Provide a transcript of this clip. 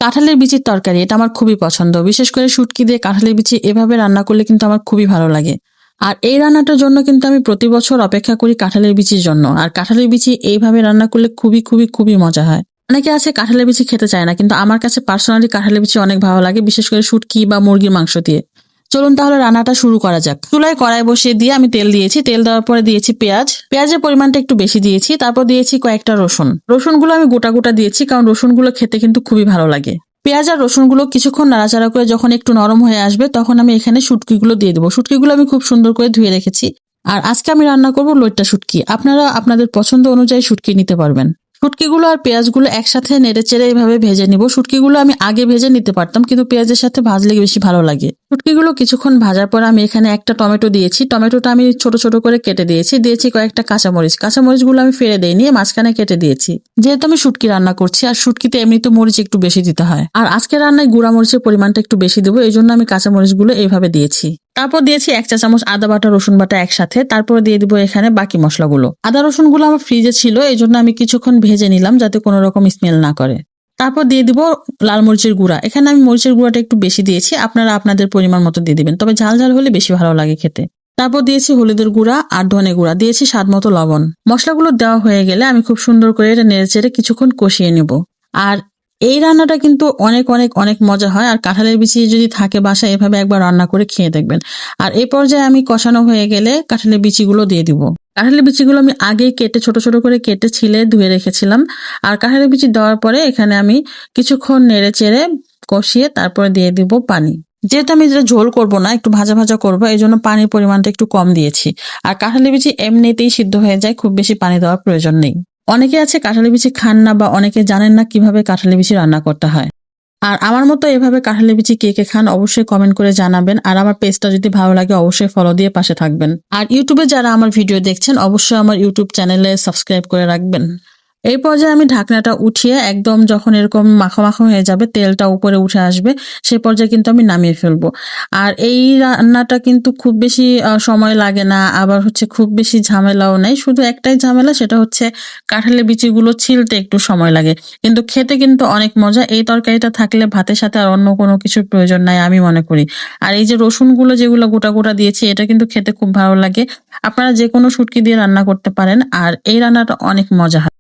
কাঁঠালের বিচির তরকারি এটা আমার খুবই পছন্দ। বিশেষ করে শুটকি দিয়ে কাঁঠালের বিচি এভাবে রান্না করলে কিন্তু আমার খুবই ভালো লাগে। আর এই রান্নাটার জন্য কিন্তু আমি প্রতি বছর অপেক্ষা করি কাঁঠালের বিচির জন্য। আর কাঁঠালের বিচি এইভাবে রান্না করলে খুবই খুবই খুবই মজা হয়। অনেকে আছে কাঁঠালের বিচি খেতে চায় না, কিন্তু আমার কাছে পার্সোনালি কাঁঠালের বিচি অনেক ভালো লাগে, বিশেষ করে শুটকি বা মুরগির মাংস দিয়ে। চলুন তাহলে রান্নাটা শুরু করা যাক। চুলায় কড়াই বসিয়ে দিয়ে আমি তেল দিয়েছি। তেল দেওয়ার পরে দিয়েছি পেঁয়াজ। পেঁয়াজের পরিমাণটা একটু বেশি দিয়েছি। তারপর দিয়েছি কয়েকটা রসুন। রসুনগুলো আমি গোটা গোটা দিয়েছি, কারণ রসুনগুলো খেতে কিন্তু খুবই ভালো লাগে। পেঁয়াজ আর রসুনগুলো কিছুক্ষণ নাড়াচাড়া করে যখন একটু নরম হয়ে আসবে, তখন আমি এখানে শুটকিগুলো দিয়ে দেবো। শুটকিগুলো আমি খুব সুন্দর করে ধুয়ে রেখেছি। আর আজকে আমি রান্না করব লইট্টা শুটকি। আপনারা আপনাদের পছন্দ অনুযায়ী শুটকি নিতে পারবেন। শুটকিগুলো আর পেঁয়াজগুলো একসাথে নেড়েচেড়ে এভাবে ভেজে নিব। শুটকিগুলো আমি আগে ভেজে নিতে পারতাম, কিন্তু পেঁয়াজের সাথে ভাজলে বেশি ভালো লাগে। শুটকিগুলো কিছুক্ষণ ভাজার পর আমি এখানে একটা টমেটো দিয়েছি। টমেটোটা আমি ছোট ছোট করে কেটে দিয়েছি কয়েকটা কাঁচামরিচ। কাঁচামরিচগুলো আমি ফেলে দেইনি, মাঝখানে কেটে দিয়েছি। যেহেতু আমি শুটকি রান্না করছি, আর শুটকিতে এমনিতে মরিচ একটু বেশি দিতে হয়, আর আজকে রান্নায় গুঁড়া মরিচের পরিমাণটা একটু বেশি দেবো, এই জন্য আমি কাঁচামরিচগুলো এইভাবে দিয়েছি। তারপর দিয়েছি 1 চা চামচ আদা বাটা, রসুন বাটা একসাথে। তারপর দিয়ে দিব এখানে বাকি মশলাগুলো। আদা রসুনগুলো আমার ফ্রিজে ছিল, এই জন্য আমি কিছুক্ষণ ভেজে নিলাম যাতে কোনো রকম স্মেল না করে। তারপর দিয়ে দিব লাল মরিচের গুঁড়া। এখানে আমি মরিচের গুঁড়াটা একটু বেশি দিয়েছি, আপনারা আপনাদের পরিমাণ মতো দিয়ে দিবেন, তবে ঝাল ঝাল হলে বেশি ভালো লাগে খেতে। তারপর দিয়েছি হলুদের গুঁড়া আর ধনে গুঁড়া, দিয়েছি স্বাদ মতো লবণ। মশলাগুলো দেওয়া হয়ে গেলে আমি খুব সুন্দর করে এটা নেড়েচেড়ে কিছুক্ষণ কষিয়ে নেব। আর এই রান্নাটা কিন্তু অনেক অনেক অনেক মজা হয়। আর কাঁঠালের বিচি যদি থাকে বাসায়, এভাবে একবার রান্না করে খেয়ে দেখবেন। আর এই পর্যায়ে আমি কষানো হয়ে গেলে কাঁঠালের বিচিগুলো দিয়ে দিব। কাঁঠালের বিচিগুলো আমি আগেই কেটে ছোট ছোট করে কেটে ছিলে ধুয়ে রেখেছিলাম। আর কাঁঠালের বিচি দেওয়ার পরে এখানে আমি কিছুক্ষণ নেড়ে চেড়ে কষিয়ে তারপরে দিয়ে দিব পানি। যেহেতু আমি যেটা ঝোল করব না, একটু ভাজা ভাজা করবো, এই জন্য পানির পরিমাণটা একটু কম দিয়েছি। আর কাঁঠালের বিচি এমনিতেই সিদ্ধ হয়ে যায়, খুব বেশি পানি দেওয়ার প্রয়োজন নেই। অনেকে আছে কাঁঠালের বিচি খান না, বা অনেকে জানেন না কিভাবে কাঁঠালের বিচি রান্না করতে হয়। আর আমার মতো এভাবে কাঁঠালের বিচি কে কে খান অবশ্যই কমেন্ট করে জানাবেন। আর আমার পেজটা যদি ভালো লাগে অবশ্যই ফলো দিয়ে পাশে থাকবেন। আর ইউটিউবে যারা আমার ভিডিও দেখছেন অবশ্যই আমার ইউটিউব চ্যানেলে সাবস্ক্রাইব করে রাখবেন। এই পর্যায়ে আমি ঢাকনাটা উঠিয়ে একদম যখন এরকম মাখো মাখো হয়ে যাবে, তেলটা উপরে উঠে আসবে, সেই পর্যায়ে কিন্তু আমি নামিয়ে ফেলবো। আর এই রান্নাটা কিন্তু খুব বেশি সময় লাগে না, আবার হচ্ছে খুব বেশি ঝামেলাও নাই। শুধু একটাই ঝামেলা, সেটা হচ্ছে কাঁঠালের বিচিগুলো ছিলতে একটু সময় লাগে, কিন্তু খেতে কিন্তু অনেক মজা। এই তরকারিটা থাকলে ভাতের সাথে আর অন্য কোনো কিছুর প্রয়োজন নাই আমি মনে করি। আর এই যে রসুনগুলো যেগুলো গোটা গোটা দিয়েছি, এটা কিন্তু খেতে খুব ভালো লাগে। আপনারা যে কোনো শুটকি দিয়ে রান্না করতে পারেন, আর এই রান্নাটা অনেক মজা হয়।